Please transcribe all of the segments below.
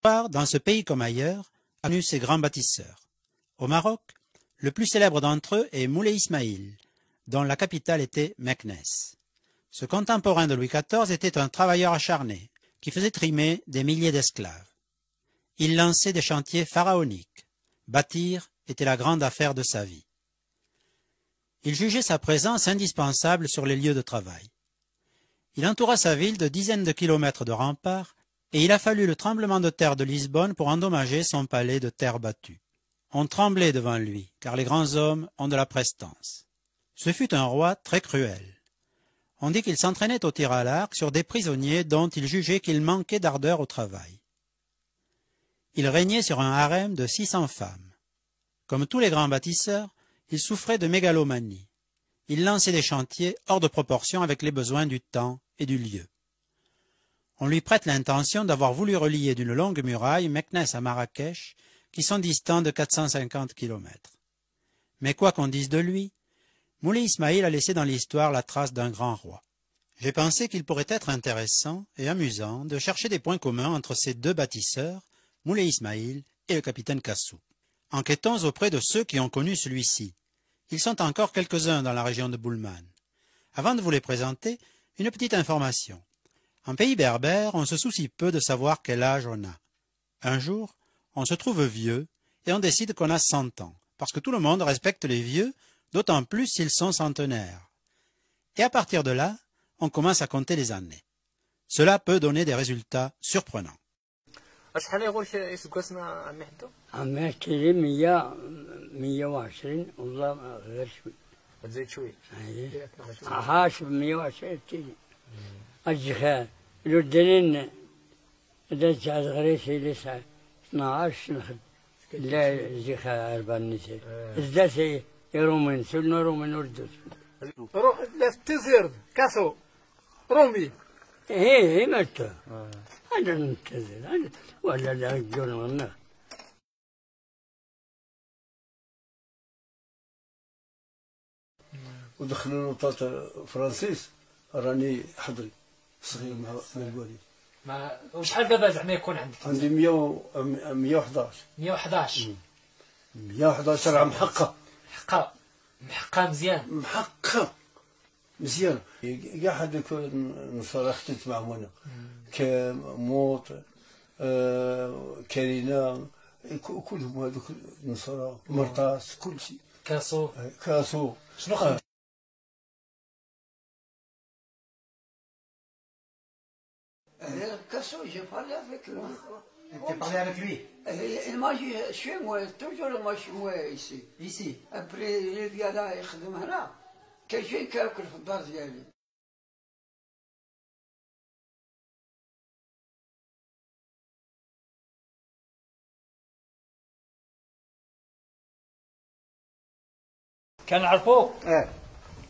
Dans ce pays comme ailleurs, a connu ses grands bâtisseurs. Au Maroc, le plus célèbre d'entre eux est Moulay Ismaïl, dont la capitale était Meknès. Ce contemporain de Louis XIV était un travailleur acharné, qui faisait trimer des milliers d'esclaves. Il lançait des chantiers pharaoniques. Bâtir était la grande affaire de sa vie. Il jugeait sa présence indispensable sur les lieux de travail. Il entoura sa ville de dizaines de kilomètres de remparts, et il a fallu le tremblement de terre de Lisbonne pour endommager son palais de terre battue. On tremblait devant lui, car les grands hommes ont de la prestance. Ce fut un roi très cruel. On dit qu'il s'entraînait au tir à l'arc sur des prisonniers dont il jugeait qu'ils manquaient d'ardeur au travail. Il régnait sur un harem de 600 femmes. Comme tous les grands bâtisseurs, il souffrait de mégalomanie. Il lançait des chantiers hors de proportion avec les besoins du temps et du lieu. On lui prête l'intention d'avoir voulu relier d'une longue muraille Meknès à Marrakech, qui sont distants de 450 kilomètres. Mais quoi qu'on dise de lui, Moulay Ismaïl a laissé dans l'histoire la trace d'un grand roi. J'ai pensé qu'il pourrait être intéressant et amusant de chercher des points communs entre ces deux bâtisseurs, Moulay Ismaïl et le capitaine Cassou. Enquêtons auprès de ceux qui ont connu celui-ci. Ils sont encore quelques-uns dans la région de Boulman. Avant de vous les présenter, une petite information. En pays berbère, on se soucie peu de savoir quel âge on a. Un jour, on se trouve vieux et on décide qu'on a 100 ans, parce que tout le monde respecte les vieux, d'autant plus s'ils sont centenaires. Et à partir de là, on commence à compter les années. Cela peut donner des résultats surprenants. شحال يقول يسقسنا عمي حدو؟ عمي كيلي 120 والله غير شوي. تزيد شوي. هاش 120 كيلي. الجخان لو دنين إذا جات غريسي لسا 12 نخد. لا الجخان 4 نساء. إزداسي يرومن سلنا رومن وردوس. روح لا تزيرد كاسو رومي. هي متى. أنا ننتظر أنا ولا لا يقولون والله. ودخلوا نوطات فرانسيس راني حضري صغير مع الوالد. وشحال دابا زعما يكون عندك؟ عندي 111. 111. 111 عام محقة. محقة مزيان. محقة مزيان. كاع هذوك النصارى خدمت معهم انا. كموط كارينا كلهم هذوك النصارى مرطاس كل شيء. كاسو. شنو خدمت؟ Casso, j'ai parlé avec lui. Tu as parlé avec lui? Il m'a dit chez moi, toujours moi chez moi ici. Ici. Après, il vient là, il خدم هنا. كيجي كاكل في الدار ديالي. كنعرفوه.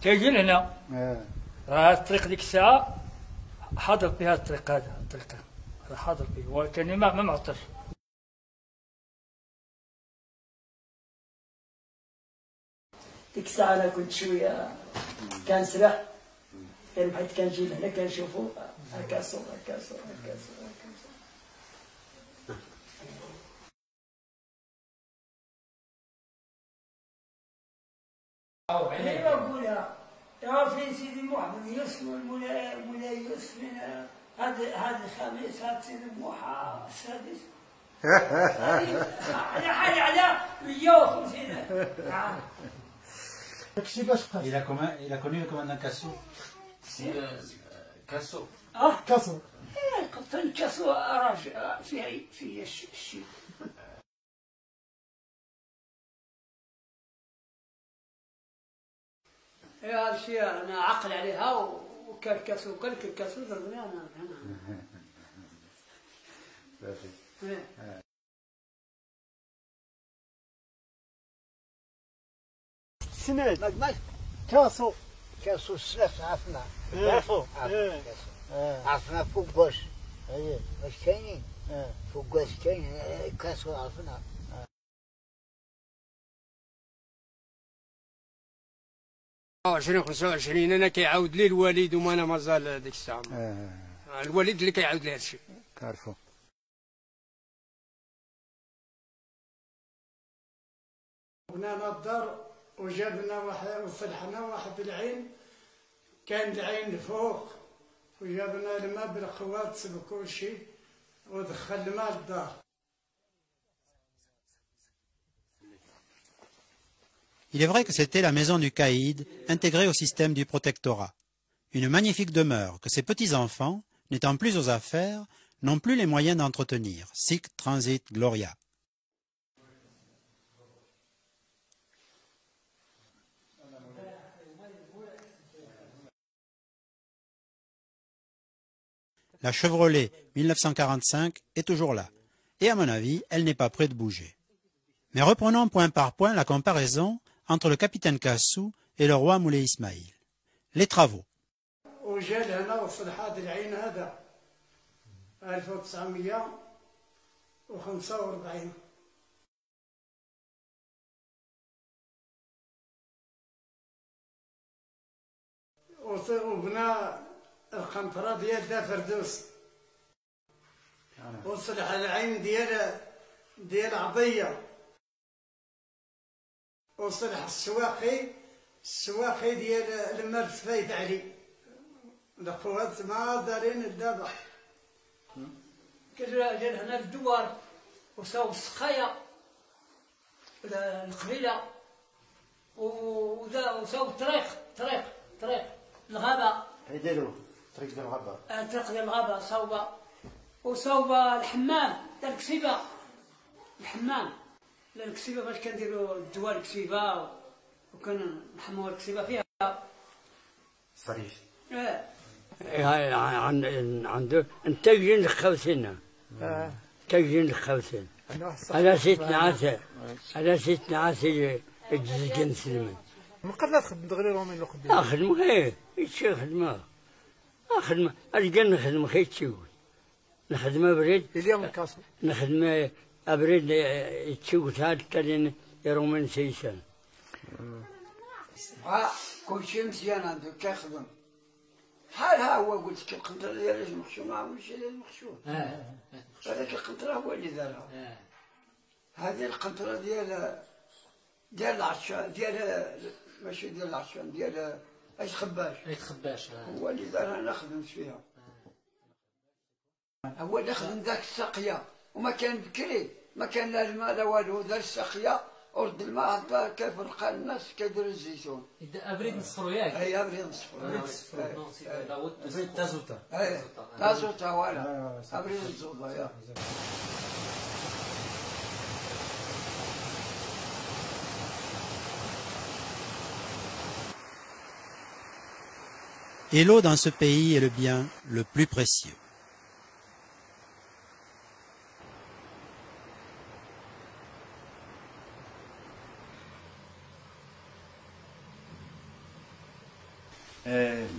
كيجي لهنا. راه الطريق ديك الساعة حاضر فيها الطريق هذا الطريق هذا حاضر فيه ولكن ما معطش. ديك الساعة أنا كنت شوية كنسرح كان بحيث كنجي لهنا كنشوفو هكاسو. أيوا قولها يا في سيدي محمد يوسف مولاي يوسف هذا الخميس هذا سيدي موحى السادس على حالي على 150. Il a connu le commandant Cassou. كاسو. كاسو. قلت كاسو راجع فيه الشيء. هذا الشيء انا عقل عليها وكان كاسو ضربني انا. سناد كاسو السلاف عرفنا عرفوا عرفنا فوق واش واش كاينين فوق واش كاين كاسو عرفنا. عشرين 25 انا كيعاود لي الوالد وما انا مازال ديك الساعه. الوالد اللي كيعاود لي هادشي. كارفو. وبنينا الدار وجابنا واحد وفتحنا واحد العين، كان العين فوق، وجابنا الماء بالخوات بكل شيء ودخلنا الماء الدار. Il est vrai que c'était la maison du caïd intégrée au système du protectorat. Une magnifique demeure que ses petits-enfants, n'étant plus aux affaires, n'ont plus les moyens d'entretenir. Sic transit gloria. La Chevrolet 1945 est toujours là, et à mon avis, elle n'est pas près de bouger. Mais reprenons point par point la comparaison entre le capitaine Cassou et le roi Moulay Ismaïl. Les travaux. وجا لهنا وصل هذا العين هذا 1945 وبنى القنطرة ديال دا فردوس، وصل على العين ديال عطية، وصل السواقي ديال المرت فايت علي، القوات ما دارين الدابا. جا هنا الدوار وساو السقايا القبيلة وساو طريق الغابة. يديروا طريق ديال الغابة. طريق ديال الغابة صوبة، وصوبة الحمام تاع الكسيبة، الحمام الكسيبة فاش كنديروا الدوار الكسيبة وكان نحموا الكسيبة فيها. صريح. عنده انتاجين الخوسين انتاجين الخوسين على ست نعاسة الجزء سلمان من قبل تخدم دغري رومين لو خدام خدمة غير يتشي خدمة أرجع نخدم خير تشوي نخدم بريد اليوم الكاسو نخدم أبريد تشوي هاد كلين رومين سيسان كل شيء مزيان عنده كيخدم بحال ها هو قلت لك القنطرة ديال المخشوم ما ماشي ديال المخشوم، هذاك القنطرة هو اللي دارها. هذه القنطرة ديال العشان ديال ماشي ديال العشان ديال ايش خباش هو اللي دارها، انا خدمت فيها. هو اللي خدم ذاك الساقية، وما كان بكري ما كان لا الماء لا والو، دار الساقية ورد الماء كيف لقى الناس كيديروا الزيتون. ابريد نصفرو ياك؟ اي ابريد نصفرو. ابريد تازوتا. اي تازوتا ولا ابريد الزوطة يا. Et l'eau dans ce pays est le bien le plus précieux.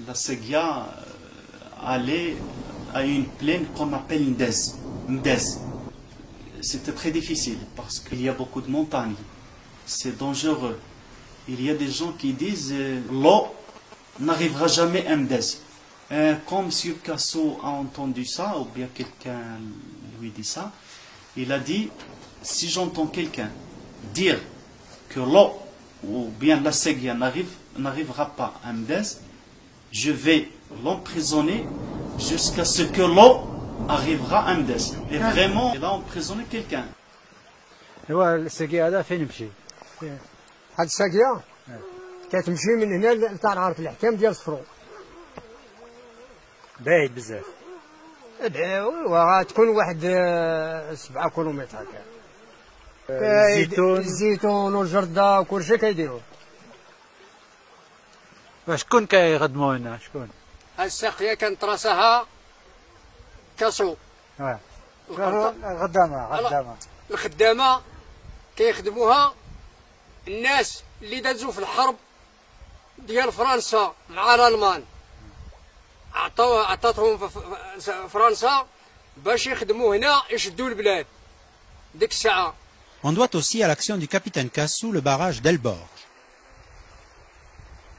La Séguia allait à une plaine qu'on appelle Ndez. C'était très difficile parce qu'il y a beaucoup de montagnes. C'est dangereux. Il y a des gens qui disent l'eau n'arrivera jamais à Ndez. Comme M. Cassou a entendu ça, ou bien quelqu'un lui dit ça, il a dit, si j'entends quelqu'un dire que l'eau ou bien la Séguia n'arrivera pas à Ndez, je vais l'emprisonner jusqu'à ce que l'eau arrivera à Ndez. Et vraiment, il a emprisonné quelqu'un. هو الساقية هذا فين يمشي؟ هاد الساقية كتمشي من هنا لتاع عارف الحكام ديال صفرو. بعيد بزاف. وغتكون واحد 7 كيلومتر هكا. الزيتون والجردة وكلشي كيديروا. شكون كيخدموا هنا شكون؟ هاد الساقية كانت راسها كاسو. الخدامة. الخدامة كيخدموها الناس اللي دازوا في الحرب ديال فرنسا مع الالمان، عطاتهم فرنسا باش يخدموا هنا يشدوا البلاد ديك الساعة. On doit aussi à l'action du capitaine Cassou le barrage d'Elborg.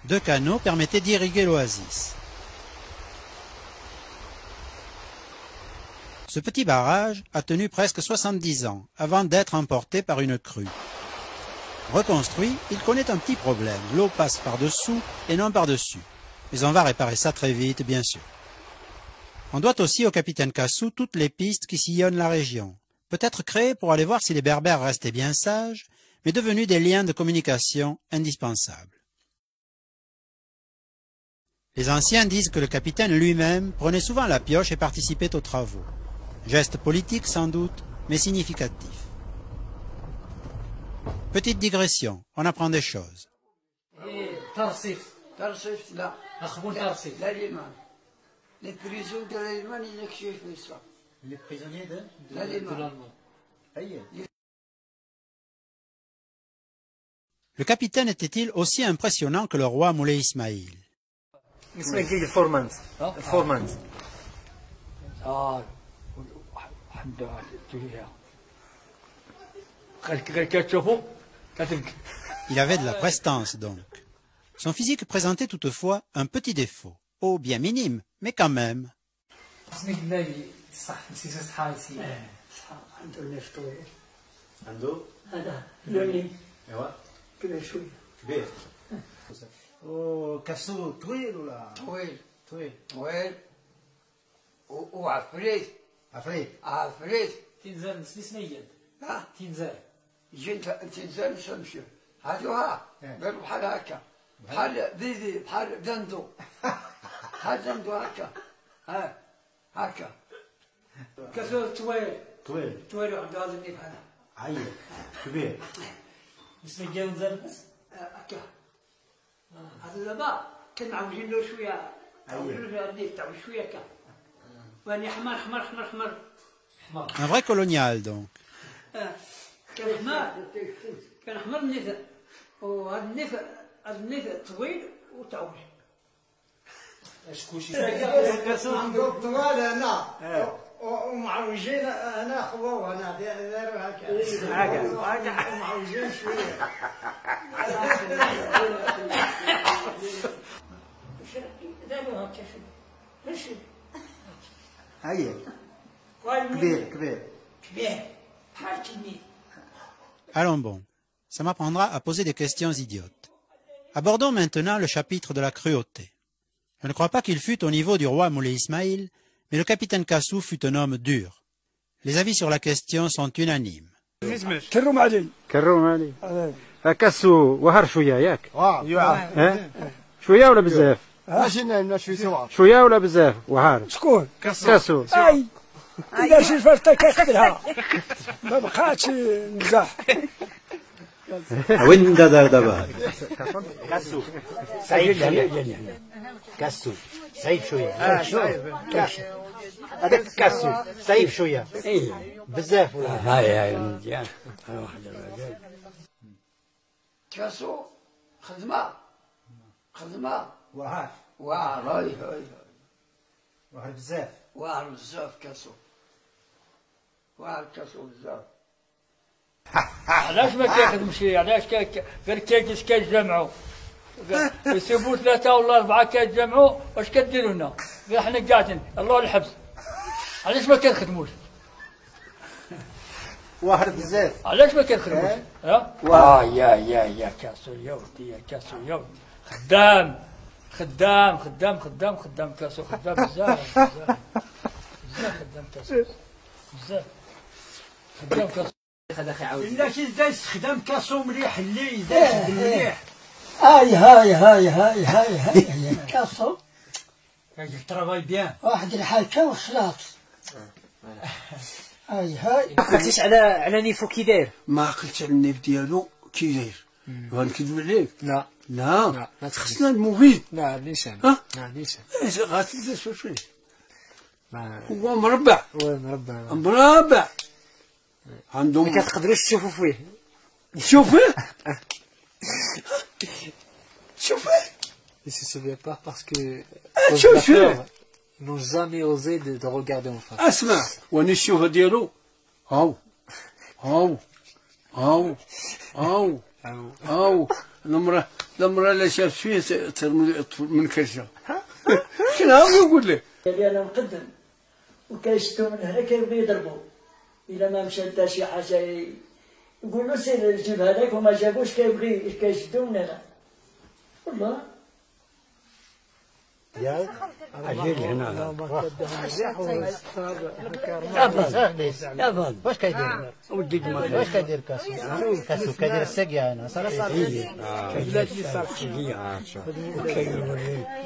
2 canaux permettaient d'irriguer l'oasis. Ce petit barrage a tenu presque 70 ans avant d'être emporté par une crue. Reconstruit, il connaît un petit problème. L'eau passe par-dessous et non par-dessus. Mais on va réparer ça très vite, bien sûr. On doit aussi au capitaine Cassou toutes les pistes qui sillonnent la région. Peut-être créées pour aller voir si les Berbères restaient bien sages, mais devenus des liens de communication indispensables. Les anciens disent que le capitaine lui-même prenait souvent la pioche et participait aux travaux. Geste politique sans doute, mais significatif. Petite digression, on apprend des choses. ترصيف لا لا اليمن les prisons de l'Allemagne ils n'existent pas ça. Les prisonniers de l'Allemagne. Le capitaine était-il aussi impressionnant que le roi Moulay Ismaïl? Il avait de la prestance donc. Son physique présentait toutefois un petit défaut. Oh, bien minime, mais quand même. كاسو طويل ولا طويل وعفريت عفريت تنزل سميد ها تنزل جيت تنزل شمشي هادوها قالوا بحال هكا بحال بيبي بحال دندو بحال دندو هكا هكا كسر طويل طويل وعند هذا اللي بحال عيل كبير سميد نزل بس هكا هذا دابا كنعوجين له شويه عوجين له الديك تاعو شويه هكا واني حمار حمار حمار حمار Un vrai colonial donc. كان حمار النفع وهذا النفع طويل وطويل عنده طوال هنا ومعوجين هنا خواو هنا داروا هكا ومعوجين شويه داروا هكا شويه عيل كبير بحال تلميذ. Allons bon, ça m'apprendra à poser des questions idiotes. Abordons maintenant le chapitre de la cruauté. Je ne crois pas qu'il fût au niveau du roi Moulay Ismaïl, mais le capitaine Cassou fut un homme dur. Les avis sur la question sont unanimes. كروم علي كاسو وهر شويه ياك شويه ولا بزاف شويه ولا بزاف وهر شكون كاسو اي اذا شي فرته كيقتلها ما بقاتش مزاح وين دابا كاسو صعيب شويه كاسو صعيب شويه هذاك كاسو صعيب شويه بزاف ولا هاي مزيان كاسو خدمه وهر هاي وهر بزاف واعر بزاف كاسو بزاف علاش ما كيخدمش علاش غير كيجلس كيتجمعوا يسيبوا 3 ولا 4 كيتجمعوا واش كديروا لنا غير حنا قاعدين الله الحبس علاش ما كنخدموش وهر بزاف علاش ما كنخدموش يا كاسو يا ولدي يا كاسو يا ولدي خدام كاسو خدام بزاف خدام كاسو بزاف خدام كاسو الا شي دا يستخدم كاسو مليح اللي دا يخدم مليح هاي كاسو ترافاي بيان واحد الحاجة وخلاص هاي ما قلتيش على نيفو كي داير ما عقلتش على النيف ديالو كي داير غنكذب عليك لا ما تخصش خصنا المفيد لا نيشان نيشان غاتبدا شويه هو مربع مربع عندهم ما كتقدروش تشوفوا فيه شوفيه Il se souvient pas parce que شوفيه n'ont jamais osé de regarder en face. اسمع وانا الشوفه ديالو هاو المرأة لا شاف فيه ترمي من كرشه شنو يقول لك؟ قال لي انا مقدم وكيشتو من هنا كيبغيو يضربوا الا ما مشى دا شي حاجه يقول له سير جيب هذاك وما جابوش كيبغي اش كيشدو من هنا والله اجي هنا يا فاضل واش كيدير؟ ودي واش كيدير كاسو؟ كاسو كيدير الساقية هنا صراحة.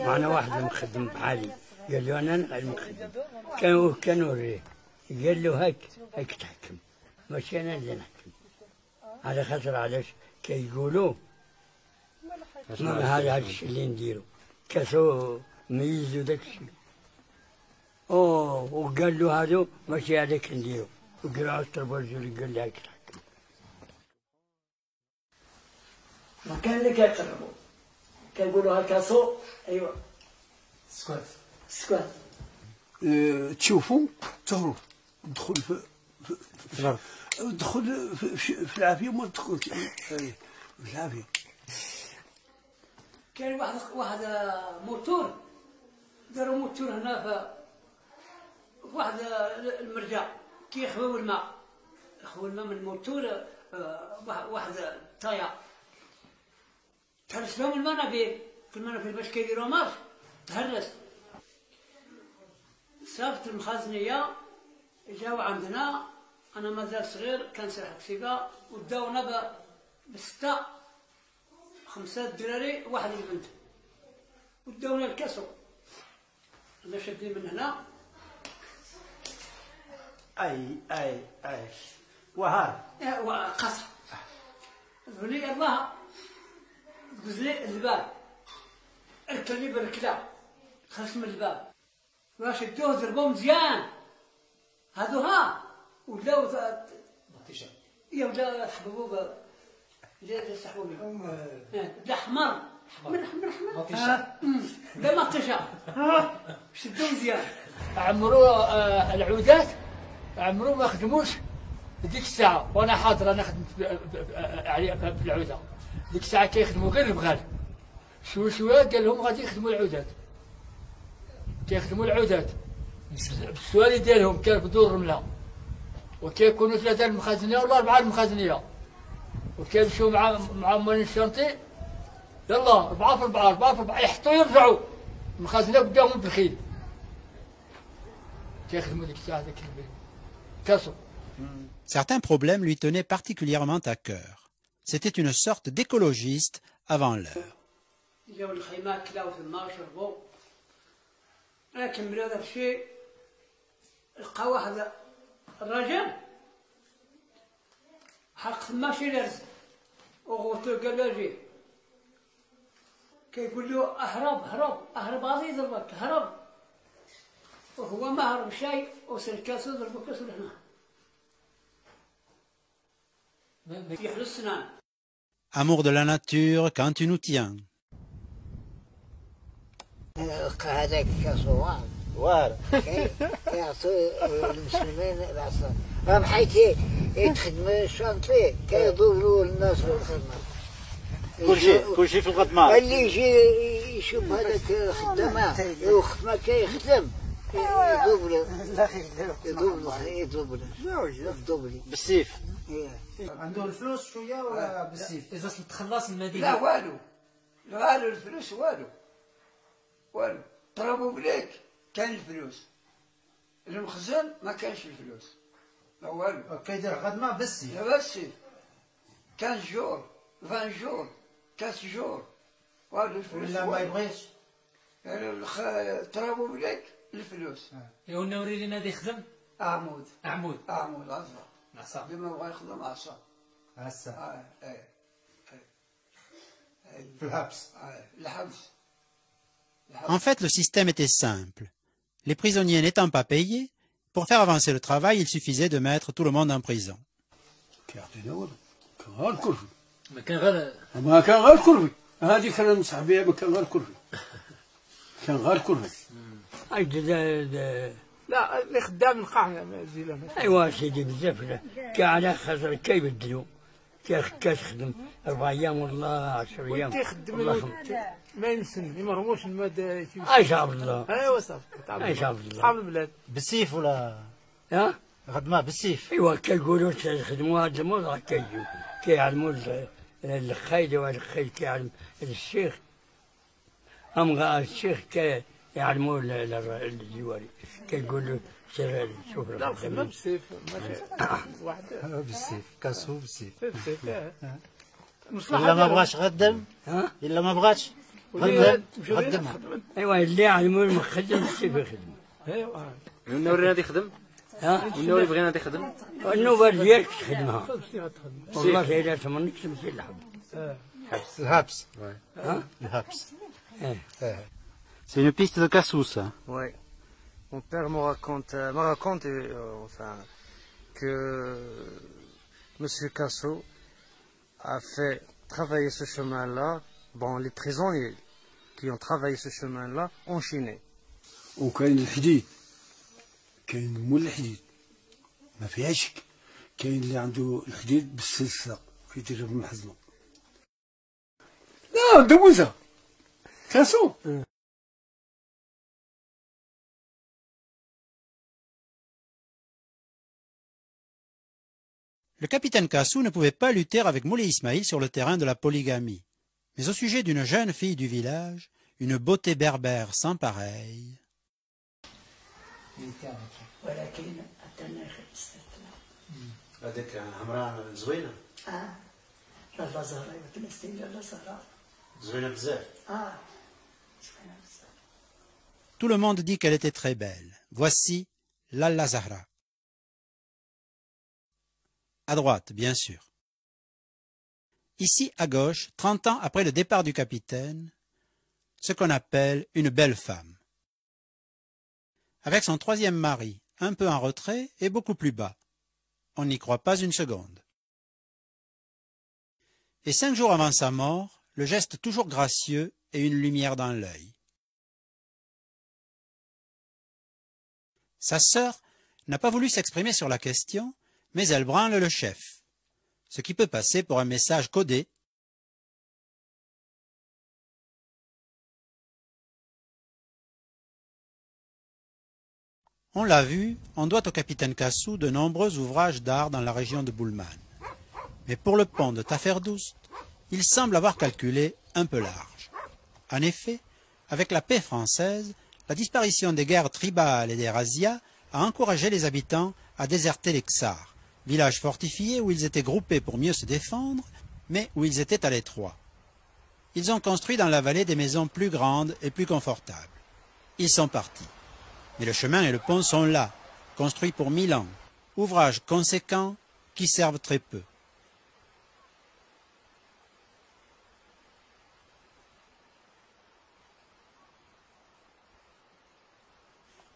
معنا واحد مخدم بحالي قال له انا المخدم كان وريه قال له هاك تحكم ماشي انا اللي نحكم على خاطر علاش كيقولوا هذا الشيء اللي نديرو كاسو ميزو داك الشيء وقال له هادو ماشي هذاك نديرو وقال له ضربوا الرجل قال له هاك تحكم ما كان اللي كيقربوا كيقولوا هكاسو ايوا سكوات تشوفوا تهرب دخل في الارض دخل في العافيه وما تدخل في العافيه. كان واحد موتور داروا موتور هنا في واحد المرجع كيخويو الماء من الموتور واحد طايا تهرس لهم المنافذ في المنافذ باش كيديروا ماش تهرس صافت المخازنية جاو عندنا أنا مازال صغير كان سرح كسيبة وداونا بستة 5 دراري واحد البنت وداونا الكاسو أنا شدني من هنا أي وهار قصر ذولي الله قزلي الباب اركلني بالكلاب خرجت من الباب واش دوه ضربوا مزيان هادو ولاو مطيشة ولا حببوا لا سحبوا بهم لا حمر من حمر مطيشة لا مطيشة شدوا مزيان عمروا العودات عمرو ما خدموش ديك الساعة وانا حاضر انا خدمت في العودة ديك الساعة كيخدموا غير البغال شوية قال لهم غادي يخدموا العودات كيخدموا العودات بالسوالي ديالهم كان في دور الرملة وكيكونوا 3 المخازنية ولا 4 المخازنية وكيمشيو مع مالين الشانطي يلا 4 في 4 4 في 4 يحطوا يرجعوا المخازنية قدامهم بالخيل كيخدموا ديك الساعة ديك كاسو. Certains problèmes lui tenaient particulièrement à cœur. C'était une sorte d'écologiste avant l'heure. جاو الخيمات كلاو تما وشربوا انا كملوا هذا الشيء لقى واحد الرجل حق ماشي لرز وغوتو قال له جي كيقول له اهرب غادي يضربك هرب وهو ما هرب شيء وصل كاسو ضربو كاسو لهنا يحلو السنان. Amour de la nature quand tu nous tiens. هذاك كاسو وار كيعطوا المسلمين العصا راهم حيت يتخدم الشانطي كيضربوا الناس بالخدمه كلشي في الخدمة. اللي يجي يشوف هذاك الخدامه وخدمه كيخدم يضرب بالسيف. عنده الفلوس شويه ولا بالسيف؟ اذا تخلص المدينة لا والو الفلوس والو ضربوا بليك كان الفلوس المخزن ما كانش الفلوس لا والو كيدير خدمه بالسيف. لا بالسيف 15 جور 20 جور 4 جور والو الفلوس ولا ما يبغيش ضربوا بليك الفلوس. يا نوري لنا هذا يخدم عمود عصا ديما بغا يخدم عصا في الحبس. الحبس. En fait, le système était simple. Les prisonniers n'étant pas payés, pour faire avancer le travail, il suffisait de mettre tout le monde en prison. ما كان غير كرفي هذه كان نصح بها ما كان غير كرفي كان غير كرفي. لا اللي خدام القاع ايوا سيدي بزاف كاع على خاطر كيبدلوا كتخدم 4 ايام ولا 10 ايام تخدم ما ينسن ما يمرموش اي شاء الله ايوا صافي اي شاء الله صحاب البلاد بالسيف ولا ها خدمة بالسيف. ايوا كيقولوا تخدموا هاد الموضوع كيجيو كيعلموا الخيل والخيل كيعلم الشيخ الشيخ كيعلموا الجواري كيقولوا سير شوف لا الخدمة بالسيف واحد بالسيف كاسو بالسيف. مصلحة إلا ما بغاش غدم. إلا ما بغاش غدمها. ايوا اللي علموا المخدم بالسيف يخدم. ايوا النوري غادي يخدم. النوري بغينا غادي يخدم. النوبة ديالك تخدمها. والله إلا تمنيك تمشي للحبس. الحبس. الحبس. C'est une piste de Cassou, ça. Oui. Mon père me raconte enfin, que M. Cassou a fait travailler ce chemin-là. Bon, les prisonniers qui ont travaillé ce chemin-là enchaîné. وكاين الحديد كاين مول الحديد ما فيهاش شك كاين اللي عنده الحديد بالسلسله كيديرها بالمحزمه لا دوزها كاسو. Le capitaine Cassou ne pouvait pas lutter avec Moulay Ismaïl sur le terrain de la polygamie. Mais au sujet d'une jeune fille du village, une beauté berbère sans pareille. Tout le monde dit qu'elle était très belle. Voici Lalla Zahra. À droite, bien sûr. Ici, à gauche, 30 ans après le départ du capitaine, ce qu'on appelle une belle femme. Avec son troisième mari, un peu en retrait et beaucoup plus bas. On n'y croit pas une seconde. Et 5 jours avant sa mort, le geste toujours gracieux et une lumière dans l'œil. Sa sœur n'a pas voulu s'exprimer sur la question, mais elle branle le chef, ce qui peut passer pour un message codé. On l'a vu, on doit au capitaine Cassou de nombreux ouvrages d'art dans la région de Boulman. Mais pour le pont de Taferdoust, il semble avoir calculé un peu large. En effet, avec la paix française, la disparition des guerres tribales et des razzias a encouragé les habitants à déserter les Ksars, village fortifié où ils étaient groupés pour mieux se défendre, mais où ils étaient à l'étroit. Ils ont construit dans la vallée des maisons plus grandes et plus confortables. Ils sont partis. Mais le chemin et le pont sont là, construits pour 1000 ans, ouvrages conséquents qui servent très peu.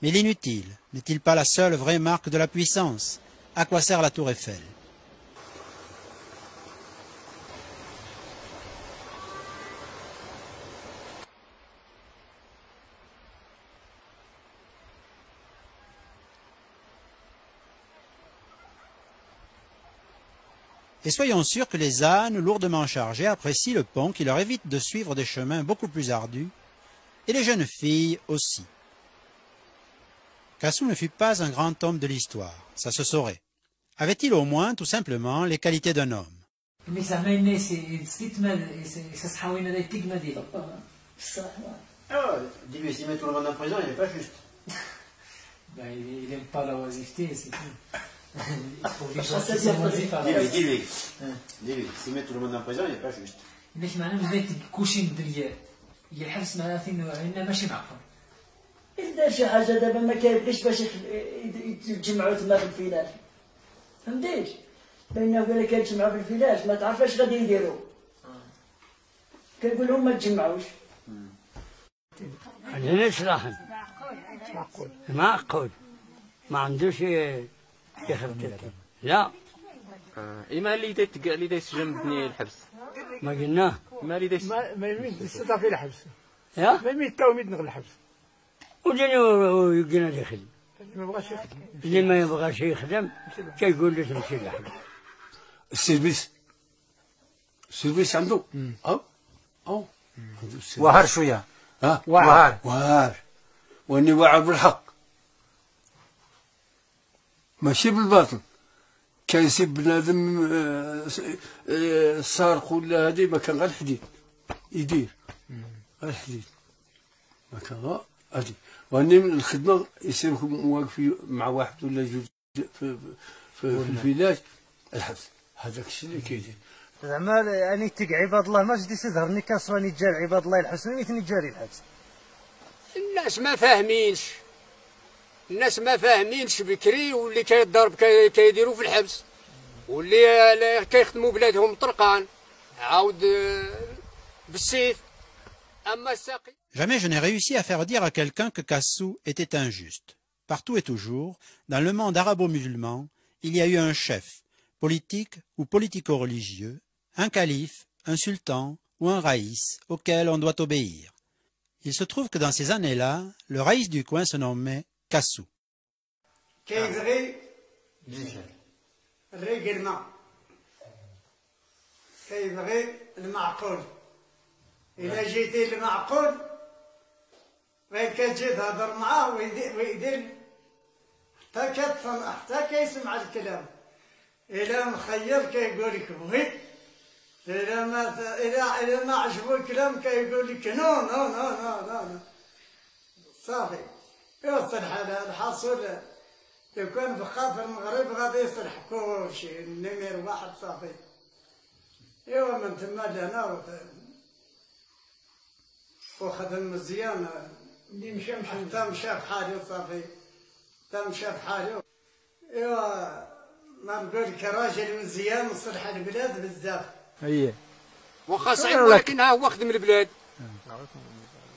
Mais l'inutile n'est-il pas la seule vraie marque de la puissance? À quoi sert la tour Eiffel? Et soyons sûrs que les ânes lourdement chargés apprécient le pont qui leur évite de suivre des chemins beaucoup plus ardus, et les jeunes filles aussi. Cassou ne fut pas un grand homme de l'histoire, ça se saurait. Avait-il au moins, tout simplement, les qualités d'un homme? Dis-lui, s'il met tout le monde en prison, il n'est pas juste. Il n'aime pas la oisiveté, c'est tout. Dis-lui, s'il met tout le monde en prison, il n'est pas juste. ليش معناه بدات كلشي مدرية هي الحبس معناته انه ماشي معقول. إذا شي حاجة دابا ما كايبقاش باش يتجمعوا تما في الفيلاج. فهمتيش؟ لأنه إلا كيتجمعوا في الفيلاج ما تعرف اش غادي يديروا. كنقول لهم ما تجمعوش. علاش راحن؟ معقول. ما عندوش يخرب لا. إما اللي يسجن بني الحبس. ما قلناه. ما اللي ما يمين تستطيع في الحبس. يا؟ ما يمين تاو يدنغ الحبس. وجاني يقولنا لي خدم. اللي ما يبغاش يخدم. اللي ما يبغاش يخدم كيقول له تمشي للحبس. السيرفيس عنده. وهر شوية. وهر. واني واعر بالحق. ماشي بالباطل كيسيب بنادم سارق ولا هادي ما كان غير الحديد يدير غير الحديد ما كان غير هادي واني من الخدمه يصير واقف مع واحد ولا جوج في الفيلاج الحبس هذاك الشيء اللي كيدير زعما يعني تيق عباد الله ما جدي تظهرني كاسراني جار عباد الله الحسن ويتني جاري الحبس. الناس ما فاهمينش الناس ما فاهمينش بكري واللي كيضرب كيديروا في الحبس واللي كيخدموا بلادهم طرقان عاود بالسيف اما الساقي. Jamais je n'ai réussi à faire dire à quelqu'un que Kassou était injuste. Partout et toujours, dans le monde arabo-musulman, il y a eu un chef, politique ou politico-religieux, un calife, un sultan ou un raïs auquel on doit obéir. Il se trouve que dans ces années-là, le raïs du coin se nommait Kassou. إذا جيتي المعقول غير كتجي تهضر معاه ويدير حتى كتفهم حتى كيسمع الكلام. إلا مخير كيقول لك بغيت إلا ما عجبو الكلام كيقول لك نو نو نو نو نو صافي يوصل الحاصل لو كان بقى في المغرب غادي يصلح كلشي النمير واحد صافي. إيوا من تما لهنا وخدم مزيان اللي مشى حتى مشى بحالي صافي حتى مشى بحالي. ايوا ما نقول لك راجل مزيان وصلح البلاد بزاف. اييه واخا صعيب ولكن ها هو خدم البلاد.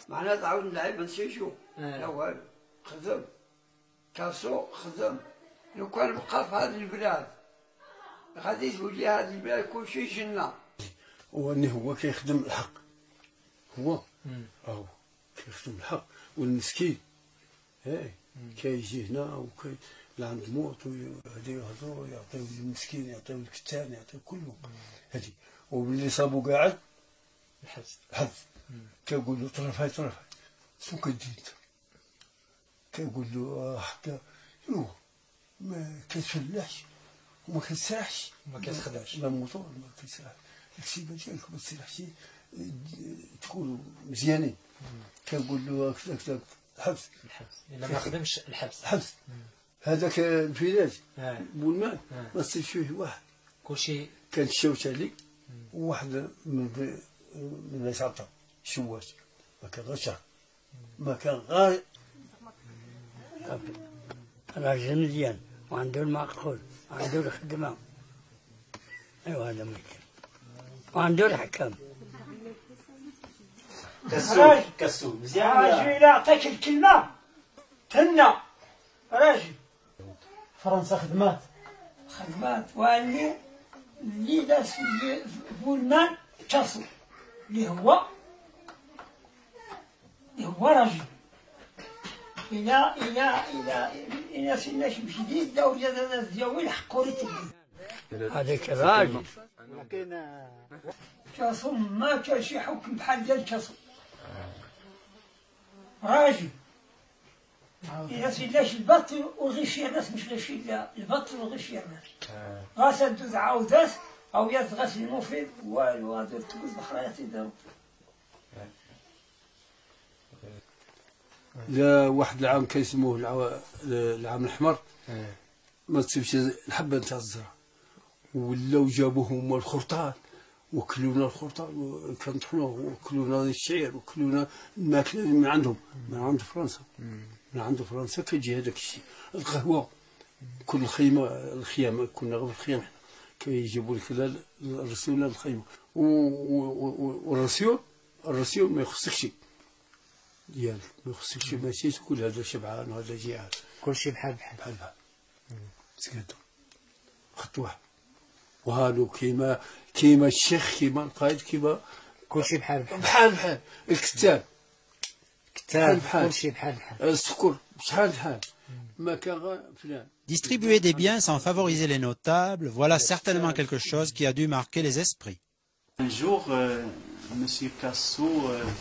معناها تعاود نلعب نسيشو لا والو خدم كاسو خدم. لو كان بقى في هذه البلاد غادي تولي هذه البلاد كلشي جنة. واني هو كيخدم الحق هو أو كيخدم الحق والمسكين هاي كيجي هنا وكي لعند موت وهادي يهضروا يعطيو للمسكين يعطيو الكتان يعطيو كله هادي واللي صابو قاعد الحبس كيقول له طرف هاي طرف هاي شنو كدير انت كيقول له حتى ما كتفلحش وما كتسرحش ما كتخدمش لا موطور ما كتسرحش الكسيبه ديالك ما تسرحش تكونوا مزيانين. كنقول له هكذا الحبس الا ما خدمش الحبس هذاك الفيلاج بولمان ما تصير فيه واحد كلشي كان الشوت عليك وواحد من الناس عطا شوات ما كان غير شهر ما كان غير راجل مزيان وعنده المعقول وعنده الخدمة. ايوا هذا ممكن وعنده الحكام. كسو مزيان راجل إلا عطاك الكلمة تهنى راجل. فرنسا خدمات واني اللي داس بولمان كاسو اللي هو راجل. إلا سناش بشديد داو ديال الناس ديالو يلحقوا لي هذاك الراجل كاسو ما كان شي حكم بحال ديال كاسو راجل. إذا سلاش البط وغيشي الناس مش غيشي لا البط وغيشي الناس غاس دوز عاوداس أو يتغاس المفيد والو هادو التوز بخرايات يداو. لا واحد العام كيسموه العام الأحمر ما تصيبش الحبة نتاع الزرع ولاو جابوه هما الخرطان وكلونا الخرطان كنطحنوه وكلونا الشعير وكلونا الماكلة من عندهم من عند فرنسا من عند فرنسا كيجي هذاك الشيء. القهوة كل الخيام كنا غير في الخيام كيجيبوا لك الرسول الخيمة والرسول ما يخصكش ديالك ما يخصكش ماشي تقول هذا شبعان وهذا جيعان كلشي بحال سكتوا خط واحد وهادو كيما الشيخ كيما القائد كيما كلشي بحال الكتاب كلشي بحال السكر بحال ما كان فلان. Distribuer des biens sans favoriser les notables, voilà certainement quelque chose qui a dû marquer les esprits. Un jour, M. Kassou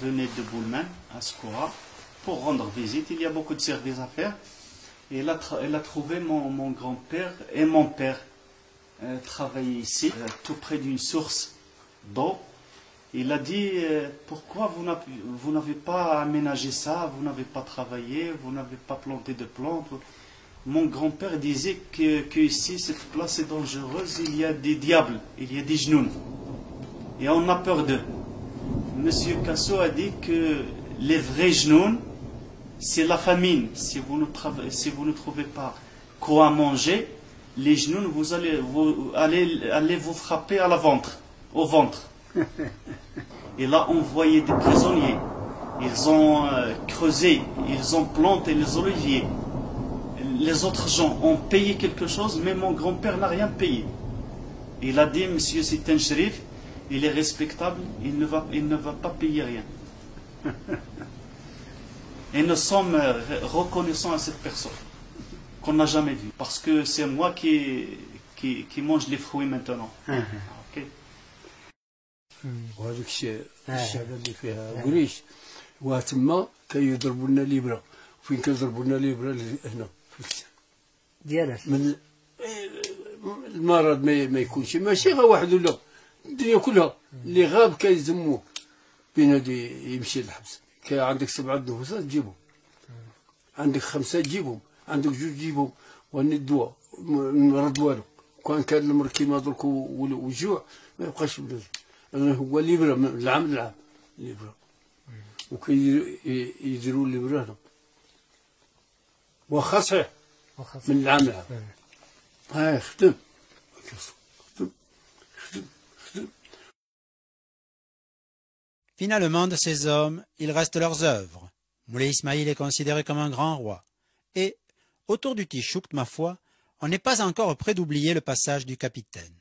venait de Boulman, à Skoura, pour rendre visite. Il y a beaucoup de services à faire. Et elle a trouvé mon grand-père et mon père travaillaient ici, tout près d'une source d'eau. Il a dit, pourquoi vous n'avez pas aménagé ça, vous n'avez pas travaillé, vous n'avez pas planté de plantes. Mon grand-père disait que ici, cette place est dangereuse, il y a des diables, il y a des genoux. Et on a peur d'eux. Monsieur Casso a dit que les vrais genoux, c'est la famine. Si vous ne trouvez pas quoi manger, les genoux, vous allez vous frapper à la ventre, au ventre. Et là, on voyait des prisonniers. Ils ont creusé, ils ont planté les oliviers. Les autres gens ont payé quelque chose, mais mon grand-père n'a rien payé. Il a dit, monsieur, c'est un shérif, il est respectable, il ne va pas payer rien. Et nous sommes reconnaissants à cette personne qu'on n'a jamais vue. Parce que c'est moi qui mange les fruits maintenant. Okay. وهذاك الشعب اللي فيها قريش وتما كيضربوا لنا ليبرا فين كيضربوا لنا ليبرا هنا في الكسا ديالك من المرض ما يكونش ماشي غير واحد ولا الدنيا كلها اللي غاب كيزموه بين هادي يمشي للحبس. كاين عندك 7 نفوسات تجيبهم، عندك 5 تجيبهم، عندك 2 تجيبهم، وهني الدواء مرض والو. كان المرض كيما درك والجوع ما يبقاش بلاد. هو ليبرا من العام للعام ليبرا وكيديروا ليبرا هنا واخا صحيح من العام للعام. هاي خدم. Finalement, de ces hommes, il reste leurs œuvres. Moulay Ismaïl est considéré comme un grand roi. Et, autour du Tichouk, ma foi, on n'est pas encore près d'oublier le passage du capitaine.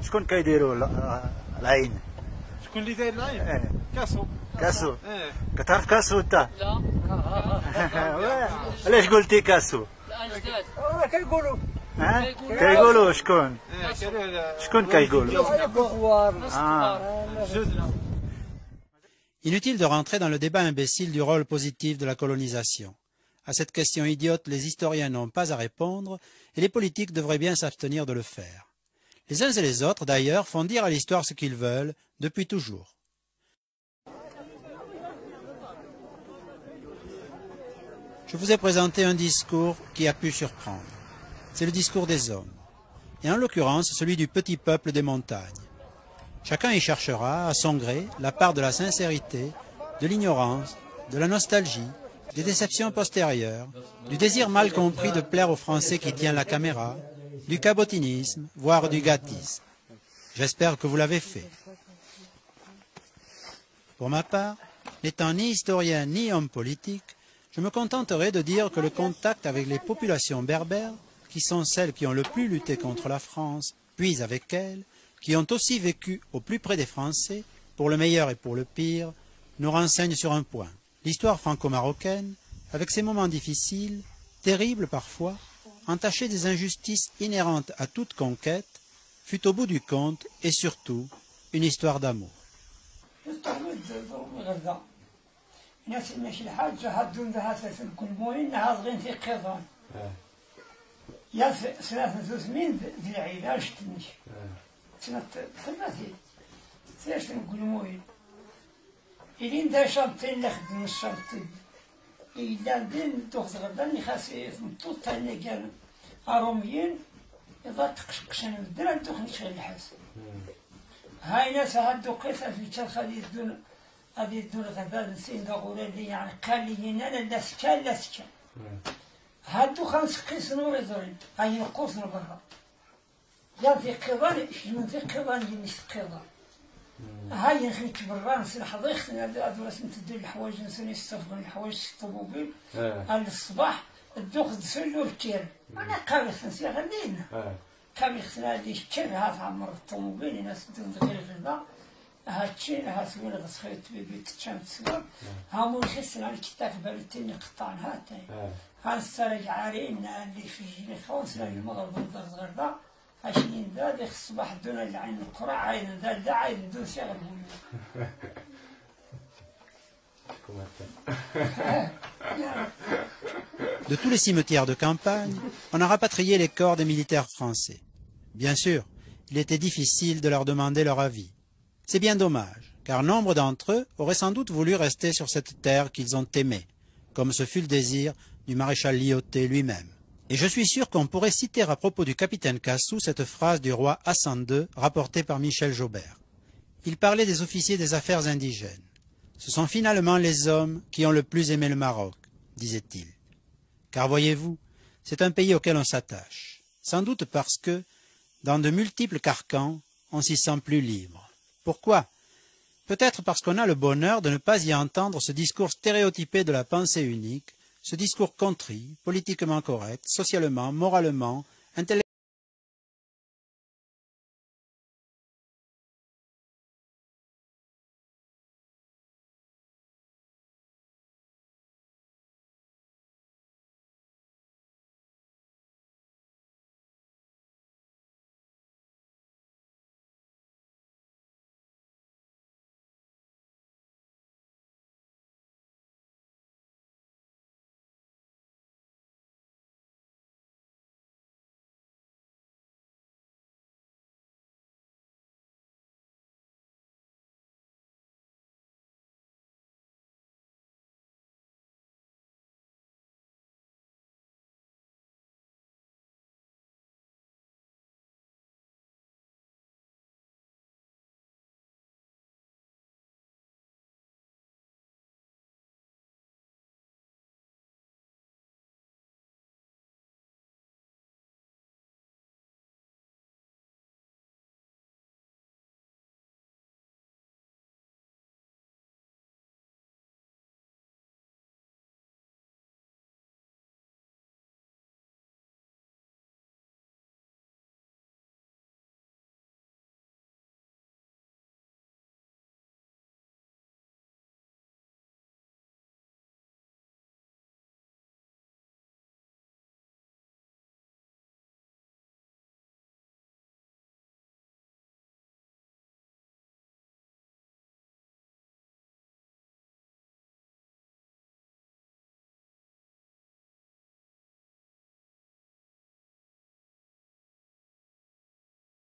شكون كيديروا العين؟ شكون اللي داير العين؟ كاسو كاسو كتعرف كاسو انت؟ لا علاش قلتي كاسو؟ الأجداد كيقولوا كيقولوا شكون كيقولوا؟ Inutile de rentrer dans le débat imbécile du rôle positif de la colonisation. À cette question idiote, les historiens n'ont pas à répondre et les politiques devraient bien s'abstenir de le faire. Les uns et les autres, d'ailleurs, font dire à l'histoire ce qu'ils veulent, depuis toujours. Je vous ai présenté un discours qui a pu surprendre. C'est le discours des hommes, et en l'occurrence celui du petit peuple des montagnes. Chacun y cherchera, à son gré, la part de la sincérité, de l'ignorance, de la nostalgie, des déceptions postérieures, du désir mal compris de plaire aux Français qui tient la caméra, du cabotinisme, voire du gâtisme. J'espère que vous l'avez fait. Pour ma part, n'étant ni historien ni homme politique, je me contenterai de dire que le contact avec les populations berbères, qui sont celles qui ont le plus lutté contre la France, puis avec elles, qui ont aussi vécu au plus près des Français, pour le meilleur et pour le pire, nous renseigne sur un point. L'histoire franco-marocaine, avec ses moments difficiles, terribles parfois, entachés des injustices inhérentes à toute conquête, fut au bout du compte, et surtout, une histoire d'amour. إلين دا شنطين اللي خدم الشنطين إلا دين دوخ غدا اللي خاصي مطوط اللي كان أروميين إذا تقشقشن الدرا دوخ نشغل الحاس هاي ناس هادو قصة في الشرخ هادي يدون غدا نسين دا غورا اللي يعني قاليين أنا لا سكان لا سكان هادو خمس قيسن ويزرين هاي يقوسن برا يا في قضان شنو في قضان ينش قضان هاي نخليك برا نسي الحضيخ هادو رسم تدير الحوايج نسوني يستفدون الحوايج الطوموبيل على الصباح الدوخ تسلو الكير أنا قابل خنسي غنينا قابل خسنا اللي الكير هاف عمر الطوموبيل ناس بدون غير غدا هاتشين هاسوين غسخيت بيبي تشام تسوار هامو يخسنا على الكتاف بالتين قطعن هاتاي هانسترجع عارينا اللي في جيني خوصنا المغرب ندرز غردا عشرين ذا الصباح دون العين القرى عين ذا عين دون شغل De tous les cimetières de campagne, on a rapatrié les corps des militaires français. Bien sûr, il était difficile de leur demander leur avis. C'est bien dommage, car nombre d'entre eux auraient sans doute voulu rester sur cette terre qu'ils ont aimée, comme ce fut le désir du maréchal Lyautey lui-même. Et je suis sûr qu'on pourrait citer à propos du capitaine Cassou cette phrase du roi Hassan II rapportée par Michel Jaubert. Il parlait des officiers des affaires indigènes. Ce sont finalement les hommes qui ont le plus aimé le Maroc, disait-il. Car voyez-vous, c'est un pays auquel on s'attache, sans doute parce que, dans de multiples carcans, on s'y sent plus libre. Pourquoi? Peut-être parce qu'on a le bonheur de ne pas y entendre ce discours stéréotypé de la pensée unique, ce discours contrit, politiquement correct, socialement, moralement, intellectuellement,